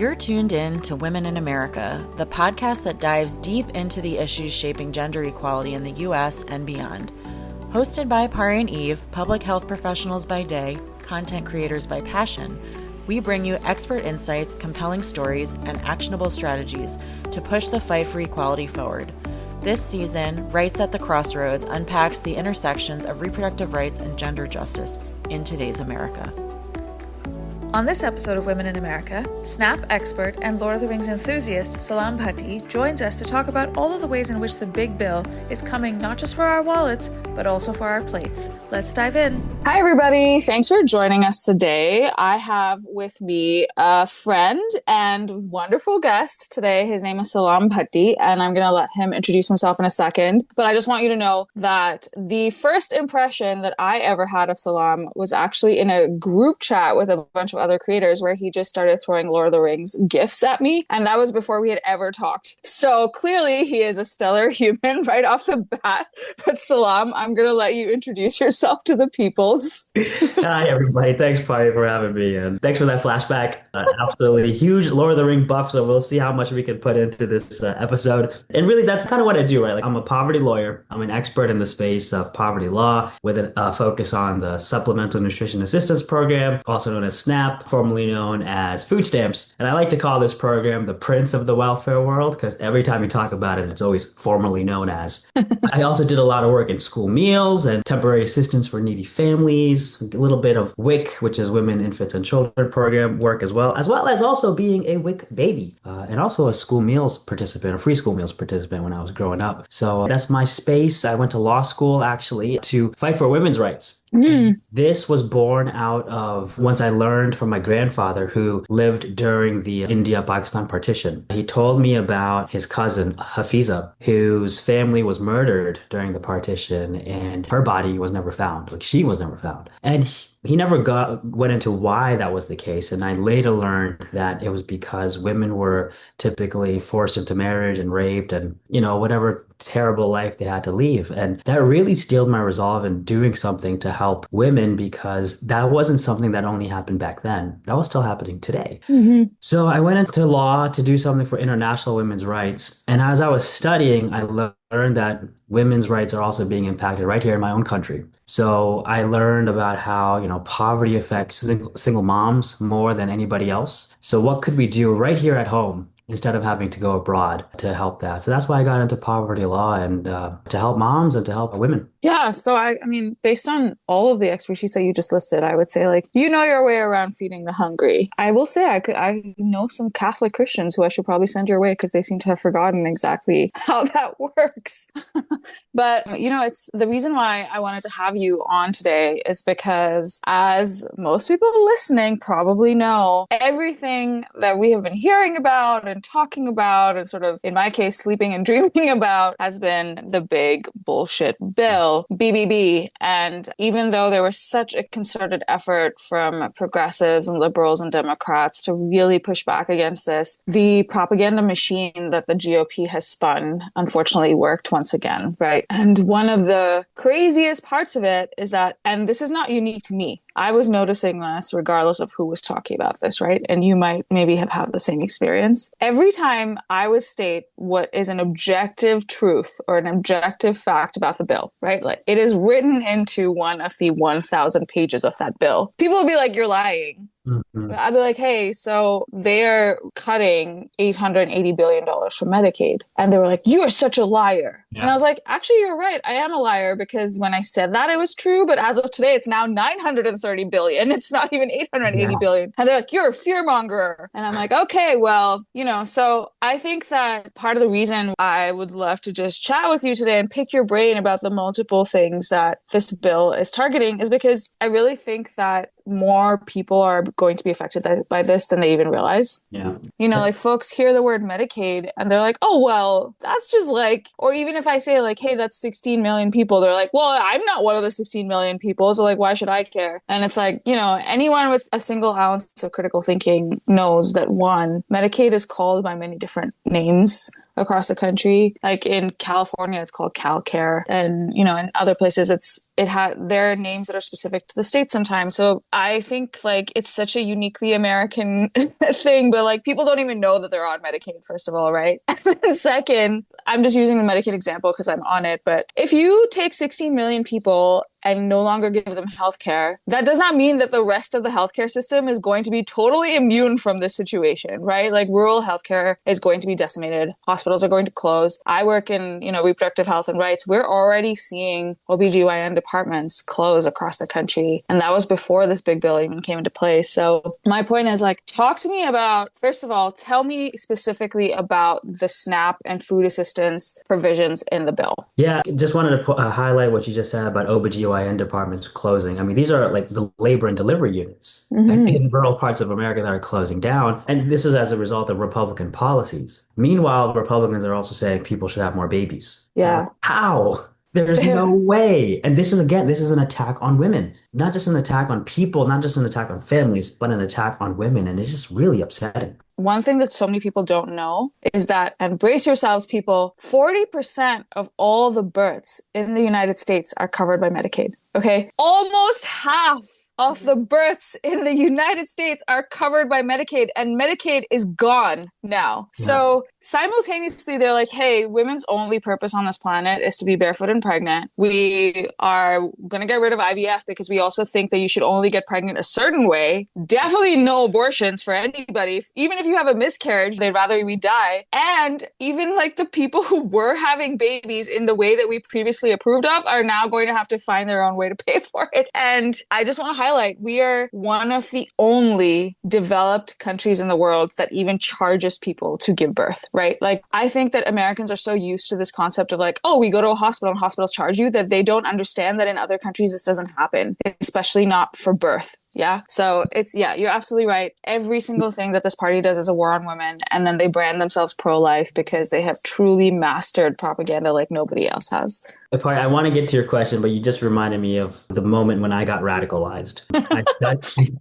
You're tuned in to Women in America, the podcast that dives deep into the issues shaping gender equality in the U.S. and beyond. Hosted by Pari and Eve, public health professionals by day, content creators by passion, we bring you expert insights, compelling stories, and actionable strategies to push the fight for equality forward. This season, Rights at the Crossroads unpacks the intersections of reproductive rights and gender justice in today's America. On this episode of Women in America, SNAP expert and Lord of the Rings enthusiast Salaam Bhatti joins us to talk about all of the ways in which the big bill is coming not just for our wallets, but also for our plates. Let's dive in. Hi, everybody. Thanks for joining us today. I have with me a friend and wonderful guest today. His name is Salaam Bhatti, and I'm going to let him introduce himself in a second. But I just want you to know that the first impression that I ever had of Salaam was actually in a group chat with a bunch of other creators where he just started throwing Lord of the Rings gifts at me. And that was before we had ever talked. So clearly he is a stellar human right off the bat. But Salaam, I'm going to let you introduce yourself to the peoples. Hi, everybody. Thanks, Pari, for having me. And thanks for that flashback. Absolutely huge Lord of the Ring buff. So we'll see how much we can put into this episode. And really, that's kind of what I do, right? Like, I'm a poverty lawyer. I'm an expert in the space of poverty law with a focus on the Supplemental Nutrition Assistance Program, also known as SNAP, formerly known as food stamps. And I like to call this program the Prince of the welfare world, because every time you talk about it, it's always formerly known as. I also did a lot of work in school meals and temporary assistance for needy families, a little bit of WIC, which is Women, Infants, and Children program work as well as also being a WIC baby, and also a school meals participant, a free school meals participant when I was growing up. So that's my space. I went to law school, actually, to fight for women's rights. This was born out of once I learned from my grandfather, who lived during the India-Pakistan partition. He told me about his cousin, Hafiza, whose family was murdered during the partition, and her body was never found. Like, she was never found. And he never went into why that was the case. And I later learned that it was because women were typically forced into marriage and raped and, whatever terrible life they had to leave. And that really steeled my resolve in doing something to help women, because that wasn't something that only happened back then. That was still happening today. So I went into law to do something for international women's rights. And as I was studying, I learned that women's rights are also being impacted right here in my own country. So I learned about how, poverty affects single moms more than anybody else. So what could we do right here at home instead of having to go abroad to help that? So that's why I got into poverty law, and to help moms and to help women. Yeah. So I mean, based on all of the expertise that you just listed, I would say, like, your way around feeding the hungry. I will say I know some Catholic Christians who I should probably send your way, because they seem to have forgotten exactly how that works. But, it's the reason why I wanted to have you on today is because, as most people listening probably know, everything that we have been hearing about and talking about, and sort of, in my case, sleeping and dreaming about, has been the big bullshit bill, BBB. And even though there was such a concerted effort from progressives and liberals and Democrats to really push back against this, the propaganda machine that the GOP has spun unfortunately worked once again, right? And one of the craziest parts of it is that, and this is not unique to me, I was noticing this regardless of who was talking about this, right? And you might maybe have had the same experience. Every time I would state what is an objective truth or an objective fact about the bill, right? Like, it is written into one of the 1,000 pages of that bill, people would be like, you're lying. I'd be like, hey, so they're cutting $880 billion from Medicaid. And they were like, you are such a liar. Yeah. And I was like, actually, you're right. I am a liar, because when I said that, it was true. But as of today, it's now $930 billion. It's not even $880 billion. And they're like, you're a fearmonger. And I'm like, okay, well, so I think that part of the reason I would love to just chat with you today and pick your brain about the multiple things that this bill is targeting is because I really think that more people are going to be affected by this than they even realize. Yeah. Like, folks hear the word Medicaid and they're like, oh, well, that's just like, or even if I say, like, hey, that's 16 million people, they're like, well, I'm not one of the 16 million people, so, like, why should I care? And it's like, anyone with a single ounce of critical thinking knows that, one, Medicaid is called by many different names. across the country. Like in California, it's called CalCare. And, you know, in other places, there are names that are specific to the state sometimes. So I think like it's such a uniquely American thing, but like people don't even know that they're on Medicaid, first of all, right? And second, I'm just using the Medicaid example because I'm on it. But if you take 16 million people and no longer give them healthcare, that does not mean that the rest of the healthcare system is going to be totally immune from this situation, right? Like rural healthcare is going to be decimated. Hospitals are going to close. I work in, you know, reproductive health and rights. We're already seeing OBGYN departments close across the country. And that was before this big bill even came into place. So my point is like, talk to me about, first of all, tell me specifically about the SNAP and food assistance provisions in the bill. Yeah, just wanted to highlight what you just said about OBGYN departments closing. I mean, these are like the labor and delivery units in rural parts of America that are closing down. And this is as a result of Republican policies. Meanwhile, Republicans are also saying people should have more babies. Yeah. How? There's no way. And this is an attack on women, not just an attack on people, not just an attack on families, but an attack on women. And it's just really upsetting. One thing that so many people don't know is that, and brace yourselves, people, 40% of all the births in the United States are covered by Medicaid. Okay. Almost half of the births in the United States are covered by Medicaid, and Medicaid is gone now. Yeah. So simultaneously, they're like, hey, women's only purpose on this planet is to be barefoot and pregnant. We are going to get rid of IVF because we also think that you should only get pregnant a certain way. Definitely no abortions for anybody. Even if you have a miscarriage, they'd rather we die. And even like the people who were having babies in the way that we previously approved of are now going to have to find their own way to pay for it. And I just want to highlight, we are one of the only developed countries in the world that even charges people to give birth, right? Like, I think that Americans are so used to this concept of like, oh, we go to a hospital and hospitals charge you, that they don't understand that in other countries this doesn't happen, especially not for birth. Yeah. So you're absolutely right. Every single thing that this party does is a war on women. And then they brand themselves pro-life because they have truly mastered propaganda like nobody else has. I want to get to your question, but you just reminded me of the moment when I got radicalized.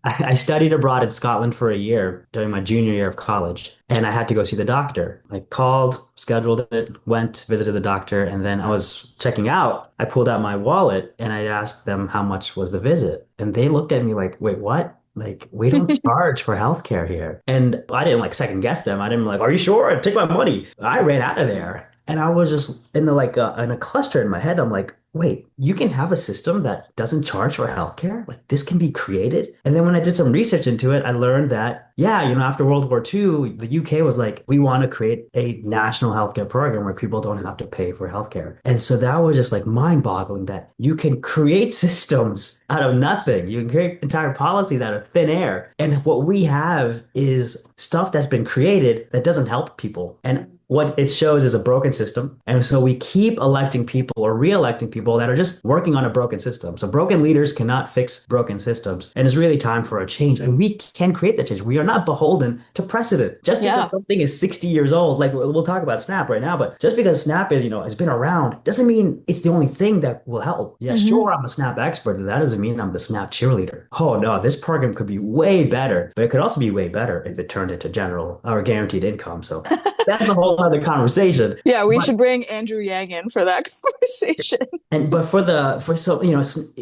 I studied abroad in Scotland for a year during my junior year of college, and I had to go see the doctor. I called, scheduled it, went, visited the doctor, and then I was checking out. I pulled out my wallet and I asked them how much was the visit. And they looked at me like, wait, what? Like, we don't charge for healthcare here. And I didn't like second guess them. I didn't like, are you sure? Take my money. I ran out of there. And I was just in a cluster in my head. I'm like, wait, you can have a system that doesn't charge for healthcare? Like, this can be created? And then when I did some research into it, I learned that, yeah, after World War II, the UK was like, we want to create a national healthcare program where people don't have to pay for healthcare. And so that was just like mind-boggling, that you can create systems out of nothing. You can create entire policies out of thin air. And what we have is stuff that's been created that doesn't help people. And what it shows is a broken system. And so we keep electing people or re-electing people that are just working on a broken system. So broken leaders cannot fix broken systems. And it's really time for a change. And we can create that change. We are not beholden to precedent. Just because something is 60 years old, like we'll talk about SNAP right now, but just because SNAP is, has been around, doesn't mean it's the only thing that will help. Yeah, sure, I'm a SNAP expert, but that doesn't mean I'm the SNAP cheerleader. Oh no, this program could be way better, but it could also be way better if it turned into general or guaranteed income. So that's a whole other conversation. Yeah, we should bring Andrew Yang in for that conversation.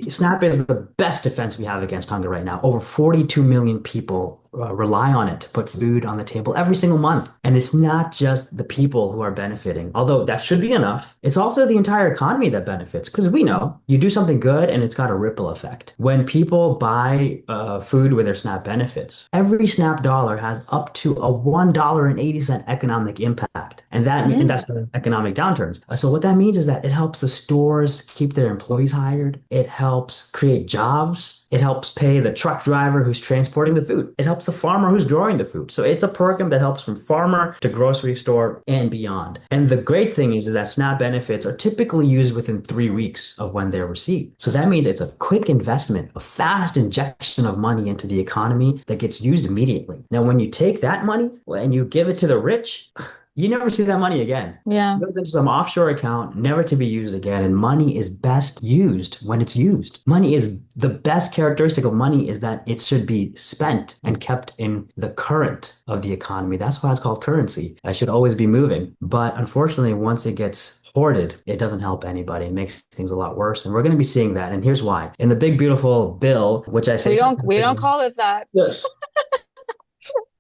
SNAP is the best defense we have against hunger right now. Over 42 million people rely on it to put food on the table every single month. And it's not just the people who are benefiting, although that should be enough. It's also the entire economy that benefits, because we know you do something good and it's got a ripple effect. When people buy food with their SNAP benefits, every SNAP dollar has up to a $1.80 economic impact. And that's the economic downturns. So what that means is that it helps the stores keep their employees hired. It helps create jobs. It helps pay the truck driver who's transporting the food. It helps the farmer who's growing the food. So it's a program that helps from farmer to grocery store and beyond. And the great thing is that SNAP benefits are typically used within 3 weeks of when they're received. So that means it's a quick investment, a fast injection of money into the economy that gets used immediately. Now, when you take that money and you give it to the rich, you never see that money again. Yeah. It goes into some offshore account, never to be used again. And money is best used when it's used. Money is the best characteristic of money is that it should be spent and kept in the current of the economy. That's why it's called currency. It should always be moving. But unfortunately, once it gets hoarded, it doesn't help anybody. It makes things a lot worse. And we're going to be seeing that. And here's why. In the big, beautiful bill, which I say We don't call it that.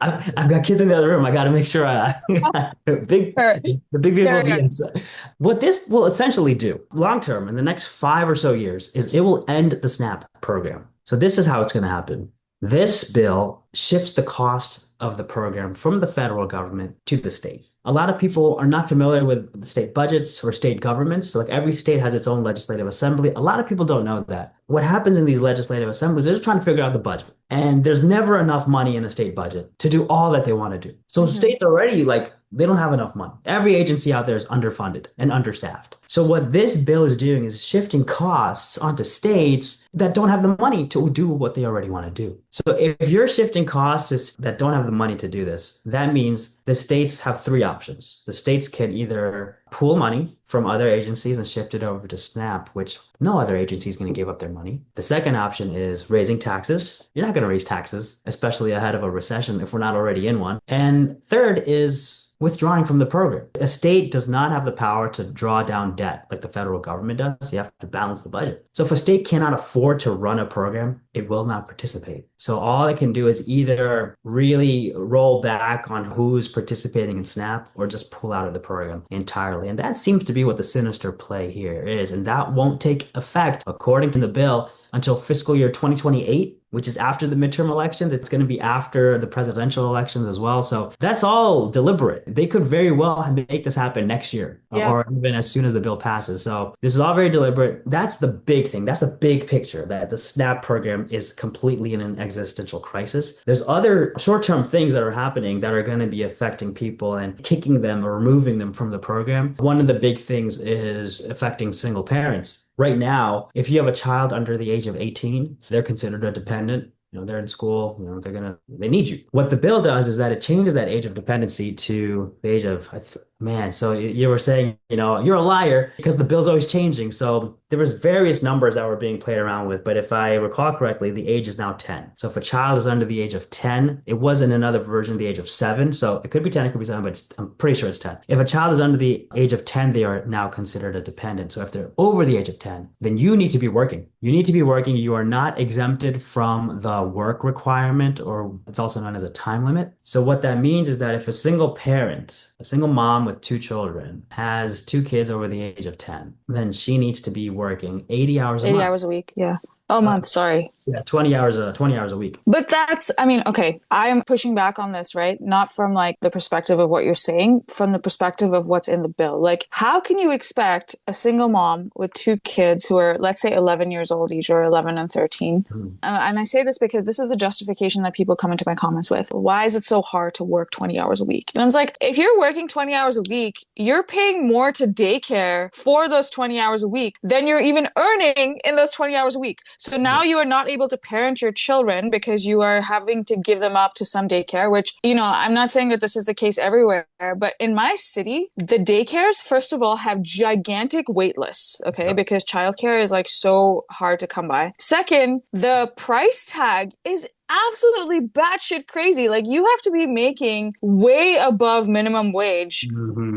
I've got kids in the other room. I got to make sure big, Fair. the big beautiful Fair enough. beings. What this will essentially do long term in the next 5 or so years is it will end the SNAP program. So this is how it's going to happen. This bill shifts the cost of the program from the federal government to the state. A lot of people are not familiar with the state budgets or state governments. So like every state has its own legislative assembly. A lot of people don't know that. What happens in these legislative assemblies, they're just trying to figure out the budget. And there's never enough money in a state budget to do all that they want to do. So states already they don't have enough money. Every agency out there is underfunded and understaffed. So what this bill is doing is shifting costs onto states that don't have the money to do what they already want to do. So if you're shifting costs that don't have the money to do this, that means the states have three options. The states can either pool money from other agencies and shift it over to SNAP, which no other agency is going to give up their money. The second option is raising taxes. You're not going to raise taxes, especially ahead of a recession if we're not already in one. And third is withdrawing from the program. A state does not have the power to draw down debt like the federal government does. You have to balance the budget. So if a state cannot afford to run a program, it will not participate. So all it can do is either really roll back on who's participating in SNAP or just pull out of the program entirely. And that seems to be what the sinister play here is. And that won't take effect, according to the bill, until fiscal year 2028, which is after the midterm elections. It's going to be after the presidential elections as well. So that's all deliberate. They could very well make this happen next year or even as soon as the bill passes. So this is all very deliberate. That's the big thing. That's the big picture, that the SNAP program is completely in an existential crisis. There's other short-term things that are happening that are going to be affecting people and kicking them or removing them from the program. One of the big things is affecting single parents. Right now, if you have a child under the age of 18, they're considered a dependent. They're in school, they need you. What the bill does is that it changes that age of dependency to the age of, so you were saying, you're a liar because the bill's always changing. So there was various numbers that were being played around with. But if I recall correctly, the age is now 10. So if a child is under the age of 10, it was in another version, the age of 7. So it could be 10, it could be 7, but I'm pretty sure it's 10. If a child is under the age of 10, they are now considered a dependent. So if they're over the age of 10, then you need to be working. You need to be working. You are not exempted from the work requirement, or it's also known as a time limit. So what that means is that if a single mom with 2 children has 2 kids over the age of 10, then she needs to be working 80 hours a month. 80 hours a week. Yeah. Oh, month. Sorry. Yeah, 20 hours a week. But okay, I am pushing back on this, right? Not from the perspective of what you're saying, from the perspective of what's in the bill. How can you expect a single mom with 2 kids who are, let's say, 11 years old each, or 11 and 13? And I say this because this is the justification that people come into my comments with. Why is it so hard to work 20 hours a week? And I was like, if you're working 20 hours a week, you're paying more to daycare for those 20 hours a week than you're even earning in those 20 hours a week. So now you are not able to parent your children because you are having to give them up to some daycare, which, I'm not saying that this is the case everywhere, but in my city, the daycares, first of all, have gigantic wait lists, okay? Because childcare is so hard to come by. Second, the price tag is absolutely batshit crazy. You have to be making way above minimum wage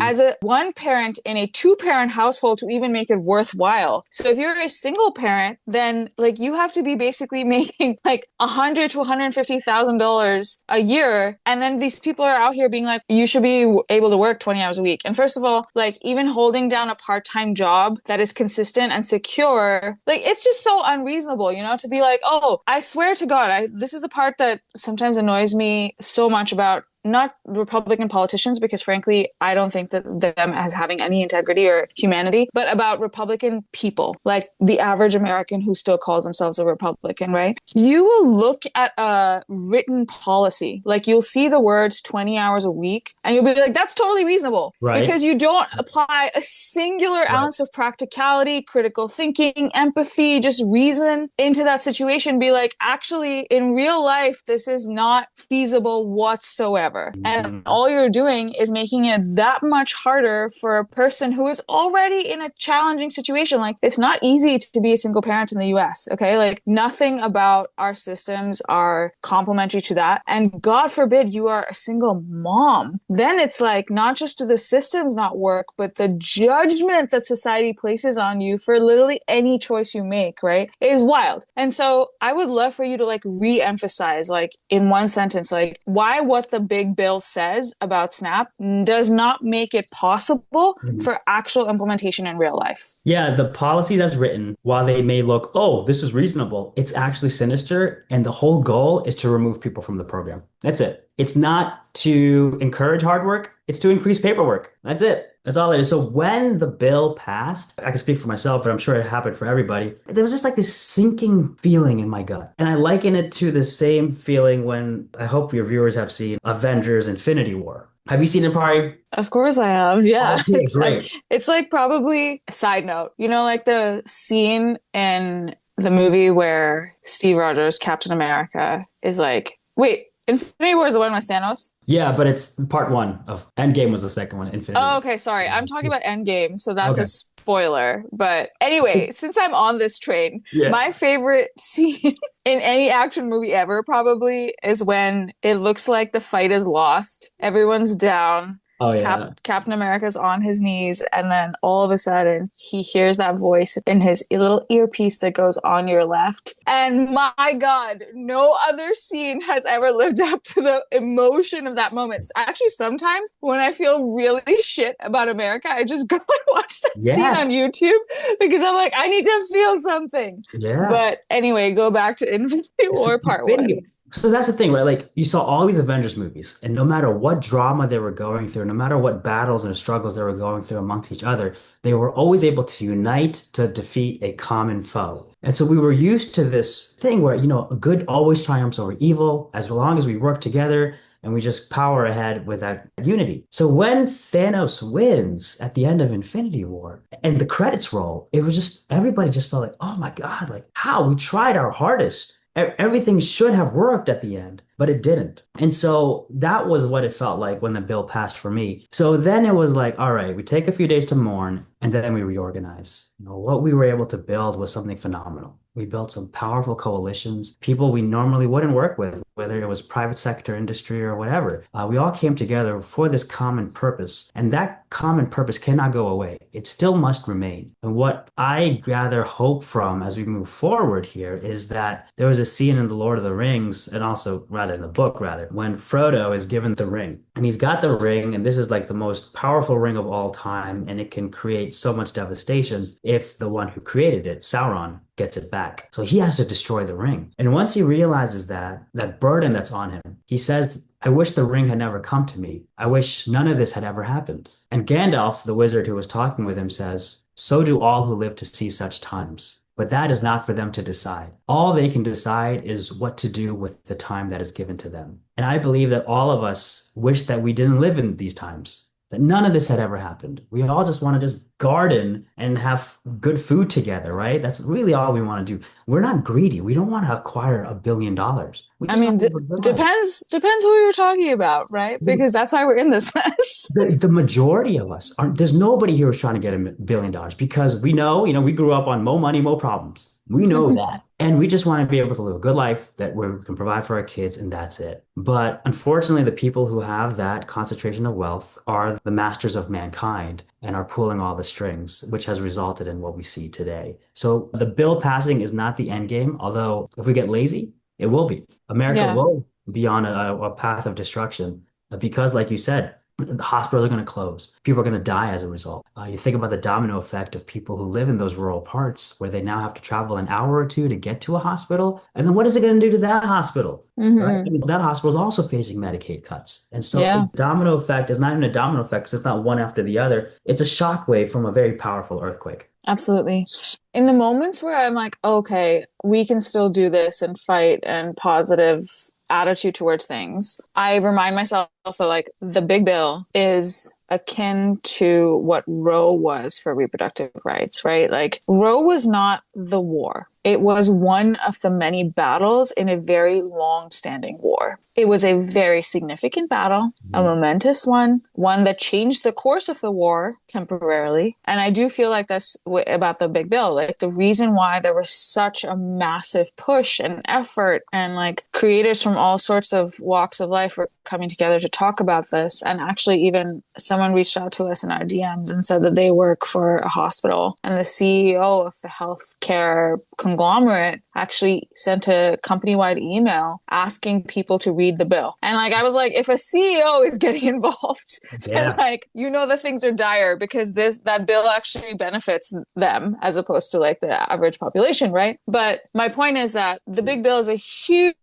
as a one parent in a 2-parent household to even make it worthwhile. So if you're a single parent, then you have to be basically making $100,000 to $150,000 a year. And then these people are out here being you should be able to work 20 hours a week. And first of all, even holding down a part-time job that is consistent and secure, it's just so unreasonable, to be oh, I swear to God, this is the part that sometimes annoys me so much about not Republican politicians, because frankly, I don't think that them as having any integrity or humanity, but about Republican people, the average American who still calls themselves a Republican, right? You will look at a written policy, you'll see the words 20 hours a week, and you'll be that's totally reasonable, right? Because you don't apply a singular ounce of practicality, critical thinking, empathy, just reason into that situation. Be actually, in real life, this is not feasible whatsoever. whatsoever. And all you're doing is making it that much harder for a person who is already in a challenging situation. Like, it's not easy to be a single parent in the US, okay? Like, nothing about our systems are complementary to that. And God forbid you are a single mom. Then it's like, not just do the systems not work, but the judgment that society places on you for literally any choice you make, right, is wild. And so I would love for you to like re-emphasize, like in one sentence, like why what the big bill says about SNAP does not make it possible for actual implementation in real life. Yeah, the policies as written, while they may look, oh, this is reasonable, it's actually sinister. And the whole goal is to remove people from the program. That's it. It's not to encourage hard work. It's to increase paperwork. That's it. That's all it is. So when the bill passed, I can speak for myself, but I'm sure it happened for everybody. There was just like this sinking feeling in my gut. And I liken it to the same feeling when I hope your viewers have seen Avengers Infinity War. Have you seen it, Pari? Of course I have. Yeah. Okay, great. It's like probably a side note, you know, like the scene in the movie where Steve Rogers, Captain America, is like, wait, Infinity War is the one with Thanos? Yeah, but it's part one of Endgame was the second one, Infinity War. Oh, okay. Sorry. I'm talking about Endgame, so that's Okay. a spoiler. But anyway, since I'm on this train, my favorite scene in any action movie ever probably is when it looks like the fight is lost. Everyone's down. Oh, yeah. Captain America's on his knees, and then all of a sudden he hears that voice in his little earpiece that goes on your left. And my God, no other scene has ever lived up to the emotion of that moment. Actually, sometimes when I feel really shit about America, I just go and watch that scene on YouTube because I'm like, I need to feel something. Yeah. But anyway, go back to Infinity War Part 1. So that's the thing, right? Like you saw all these Avengers movies, and no matter what drama they were going through, no matter what battles and struggles they were going through amongst each other, they were always able to unite to defeat a common foe. And so we were used to this thing where, you know, good always triumphs over evil as long as we work together and we just power ahead with that unity. So when Thanos wins at the end of Infinity War and the credits roll, it was just, everybody just felt like, oh my God, like how we tried our hardest. Everything should have worked at the end, but it didn't. And so that was what it felt like when the bill passed for me. So then it was like, all right, we take a few days to mourn and then we reorganize. You know, what we were able to build was something phenomenal. We built some powerful coalitions, people we normally wouldn't work with, whether it was private sector industry or whatever. We all came together for this common purpose, and that common purpose cannot go away. It still must remain. And what I rather hope from as we move forward here is that there was a scene in The Lord of the Rings, and also rather in the book, when Frodo is given the ring. And he's got the ring, and this is like the most powerful ring of all time, and it can create so much devastation if the one who created it, Sauron, gets it back. So he has to destroy the ring. And once he realizes that burden that's on him, he says, I wish the ring had never come to me. I wish none of this had ever happened. And Gandalf, the wizard who was talking with him, says, so do all who live to see such times. But that is not for them to decide. All they can decide is what to do with the time that is given to them. And I believe that all of us wish that we didn't live in these times, that none of this had ever happened. We all just want to just garden and have good food together, right? That's really all we want to do. We're not greedy. We don't want to acquire $1 billion. I mean, depends who you're talking about, right? Because that's why we're in this mess. The majority of us aren't. There's nobody here who's trying to get $1 billion because we know, we grew up on more money, more problems. We know that. And we just want to be able to live a good life that we can provide for our kids, and that's it. But unfortunately, the people who have that concentration of wealth are the masters of mankind and are pulling all the strings, which has resulted in what we see today. So the bill passing is not the end game, although if we get lazy, it will be. America will be on a path of destruction because, like you said, the hospitals are going to close. People are going to die as a result. You think about the domino effect of people who live in those rural parts where they now have to travel an hour or two to get to a hospital. And then what is it going to do to that hospital? Right? I mean, that hospital is also facing Medicaid cuts. And so the domino effect is not even a domino effect because it's not one after the other. It's a shockwave from a very powerful earthquake. Absolutely. In the moments where I'm like, okay, we can still do this and fight and positive attitude towards things, I remind myself that like the big bill is akin to what Roe was for reproductive rights, right? Like Roe was not the war. it was one of the many battles in a very long-standing war. It was a very significant battle, a momentous one that changed the course of the war temporarily. And I do feel like that's about the big bill. Like the reason why there was such a massive push and effort and like creators from all sorts of walks of life were coming together to talk about this. And actually even someone reached out to us in our DMs and said that they work for a hospital, and the CEO of the healthcare conglomerate actually sent a company-wide email asking people to read the bill. And like I was like, if a CEO is getting involved, then like the things are dire, because that bill actually benefits them as opposed to like the average population, right? But my point is that the big bill is a huge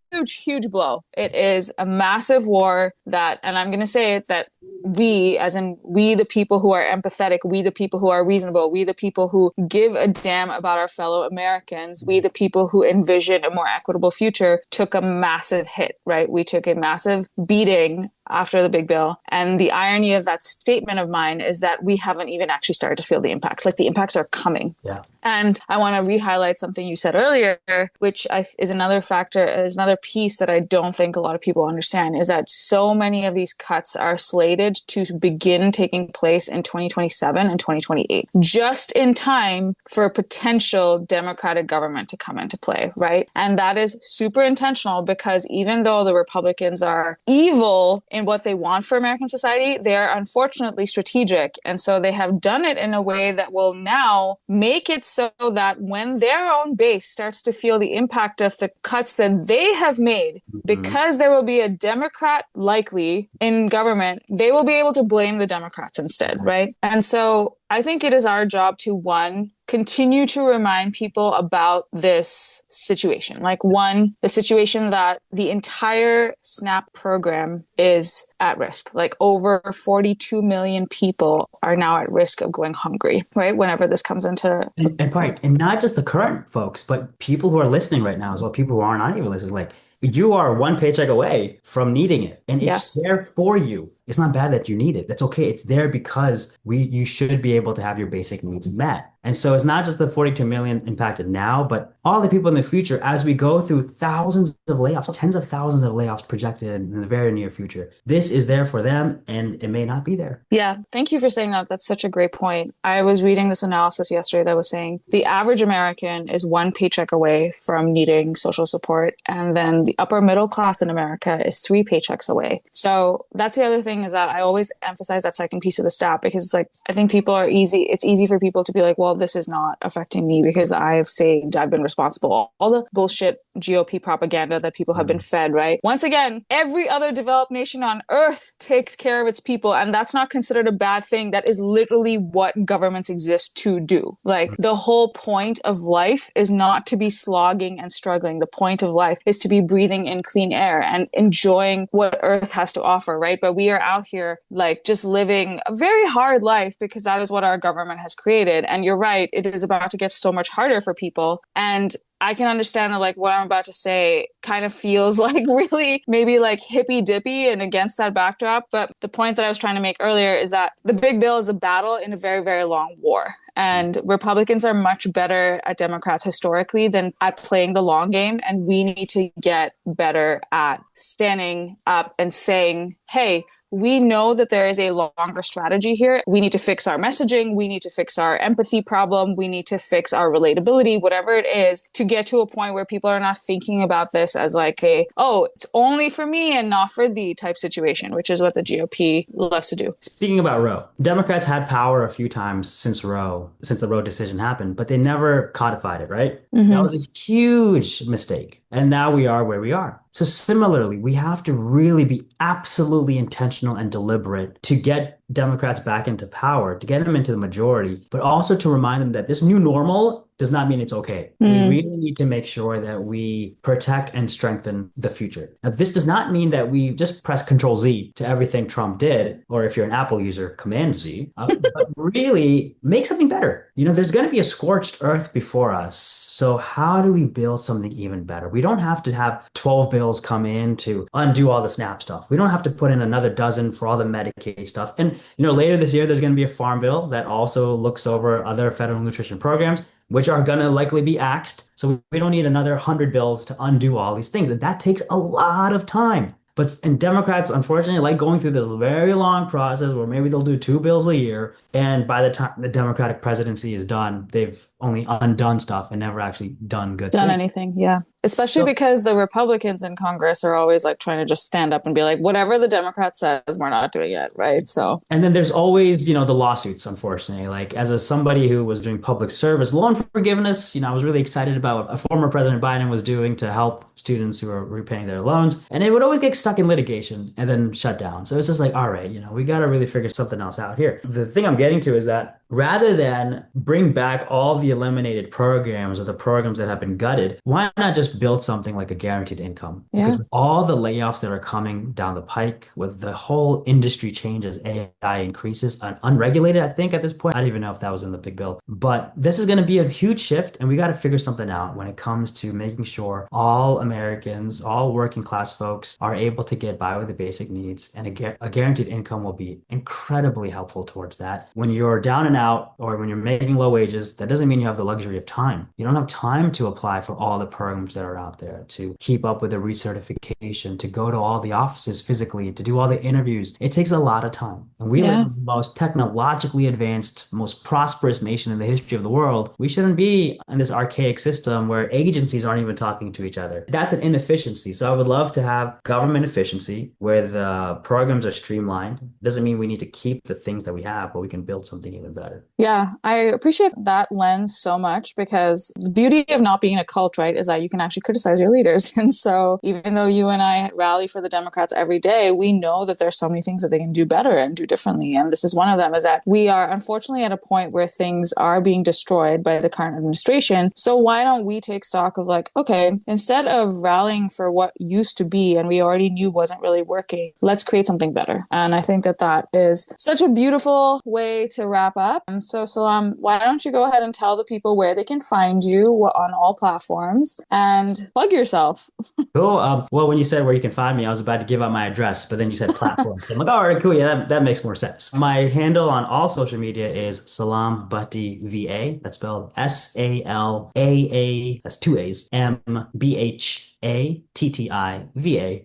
blow. It is a massive war that, and I'm going to say it, that we, as in we, the people who are empathetic, we, the people who are reasonable, we, the people who give a damn about our fellow Americans, we, the people who envision a more equitable future, took a massive hit, right? We took a massive beating after the big bill. And the irony of that statement of mine is that we haven't even actually started to feel the impacts. Like the impacts are coming. Yeah. And I want to re-highlight something you said earlier, which is another factor, is another piece that I don't think a lot of people understand, is that so many of these cuts are slated to begin taking place in 2027 and 2028, just in time for a potential Democratic government to come into play, right? And that is super intentional, because even though the Republicans are evil in what they want for American society, they are unfortunately strategic. And so they have done it in a way that will now make it so that when their own base starts to feel the impact of the cuts that they have made, because there will be a Democrat likely in government, they will be able to blame the Democrats instead, right? And so I think it is our job to, one, continue to remind people about this situation. Like, one, the situation that the entire SNAP program is at risk. Like over 42 million people are now at risk of going hungry, right? Whenever this comes into... And not just the current folks, but people who are listening right now as well, people who are not even listening, like you are one paycheck away from needing it. And it's there for you. It's not bad that you need it. That's okay. It's there because you should be able to have your basic needs met. And so it's not just the 42 million impacted now, but all the people in the future, as we go through thousands of layoffs, tens of thousands of layoffs projected in the very near future. This is there for them, and it may not be there. Yeah, thank you for saying that. That's such a great point. I was reading this analysis yesterday that was saying the average American is one paycheck away from needing social support, and then the upper middle class in America is 3 paychecks away. So that's the other thing, is that I always emphasize that second piece of the stat, because it's like, I think it's easy for people to be like, well, this is not affecting me because I've saved, I've been responsible. All the bullshit GOP propaganda that people have been fed, right? Once again, every other developed nation on earth takes care of its people, and that's not considered a bad thing. That is literally what governments exist to do. Like, the whole point of life is not to be slogging and struggling. The point of life is to be breathing in clean air and enjoying what earth has to offer, right? But we are out here like just living a very hard life because that is what our government has created. And you're right, it is about to get so much harder for people. And I can understand that, like, what I'm about to say kind of feels like really maybe like hippy dippy and against that backdrop. But the point that I was trying to make earlier is that the big bill is a battle in a very, very long war. And Republicans are much better at Democrats historically than at playing the long game. And we need to get better at standing up and saying, hey, we know that there is a longer strategy here. We need to fix our messaging. We need to fix our empathy problem. We need to fix our relatability, whatever it is, to get to a point where people are not thinking about this as like it's only for me and not for thee type situation, which is what the GOP loves to do. Speaking about Roe, Democrats had power a few times since the Roe decision happened, but they never codified it, right? Mm-hmm. That was a huge mistake. And now we are where we are. So similarly, we have to really be absolutely intentional and deliberate to get Democrats back into power, to get them into the majority, but also to remind them that this new normal does not mean it's okay. We really need to make sure that we protect and strengthen the future. Now, this does not mean that we just press Control Z to everything Trump did, or if you're an Apple user, Command Z, but really make something better. There's going to be a scorched earth before us. So how do we build something even better? We don't have to have 12 bills come in to undo all the SNAP stuff. We don't have to put in another dozen for all the Medicaid stuff. And, later this year, there's going to be a farm bill that also looks over other federal nutrition programs. which are going to likely be axed. So we don't need another 100 bills to undo all these things. And that takes a lot of time. And Democrats, unfortunately, like going through this very long process where maybe they'll do 2 bills a year. And by the time the Democratic presidency is done, they've only undone stuff and never actually done good things. Anything. Yeah. Especially because the Republicans in Congress are always like trying to just stand up and be like, whatever the Democrat says, we're not doing it. Right. So. And then there's always, the lawsuits, unfortunately. Like as somebody who was doing public service, loan forgiveness, I was really excited about what a former President Biden was doing to help students who are repaying their loans. And it would always get stuck in litigation and then shut down. So it's just like, all right, we got to really figure something else out here. The thing I'm getting to is that rather than bring back all the eliminated programs or the programs that have been gutted, why not just build something like a guaranteed income? Yeah. Because with all the layoffs that are coming down the pike, with the whole industry changes, AI increases, unregulated, I think at this point, I don't even know if that was in the big bill, but this is going to be a huge shift, and we got to figure something out when it comes to making sure all Americans, all working class folks are able to get by with the basic needs, and a guaranteed income will be incredibly helpful towards that. When you're down and out, or when you're making low wages, that doesn't mean you have the luxury of time. You don't have time to apply for all the programs that are out there, to keep up with the recertification, to go to all the offices physically, to do all the interviews. It takes a lot of time. And we live in the most technologically advanced, most prosperous nation in the history of the world. We shouldn't be in this archaic system where agencies aren't even talking to each other. That's an inefficiency. So I would love to have government efficiency where the programs are streamlined. Doesn't mean we need to keep the things that we have, but we can build something even better. Yeah, I appreciate that lens so much, because the beauty of not being a cult, right, is that you can actually criticize your leaders. And so even though you and I rally for the Democrats every day, we know that there's so many things that they can do better and do differently. And this is one of them, is that we are unfortunately at a point where things are being destroyed by the current administration. So why don't we take stock of like, okay, instead of rallying for what used to be and we already knew wasn't really working, let's create something better. And I think that is such a beautiful way to wrap up. And so Salaam, why don't you go ahead and tell the people where they can find you on all platforms and plug yourself. Cool. Well, when you said where you can find me, I was about to give out my address, but then you said platform. So I'm like, all right, cool. Yeah, that makes more sense. My handle on all social media is Salaam Bhatti VA. That's spelled SALAA. That's 2 A's. MBHATTIVA.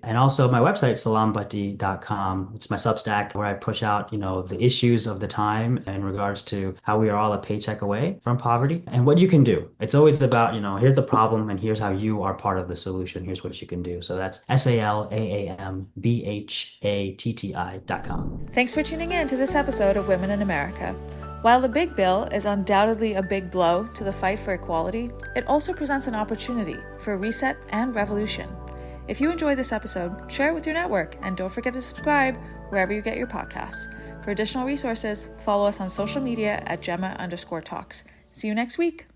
And also my website, salambhatti.com. It's my Substack where I push out, the issues of the time in regards to how we are all a paycheck away from poverty and what you can do. It's always about, here's the problem and here's how you are part of the solution. Here's what you can do. So that's SALAAMBHATTI.com. Thanks for tuning in to this episode of Women in America. While the big bill is undoubtedly a big blow to the fight for equality, it also presents an opportunity for reset and revolution. If you enjoyed this episode, share it with your network, and don't forget to subscribe wherever you get your podcasts. For additional resources, follow us on social media at Gemma_talks. See you next week.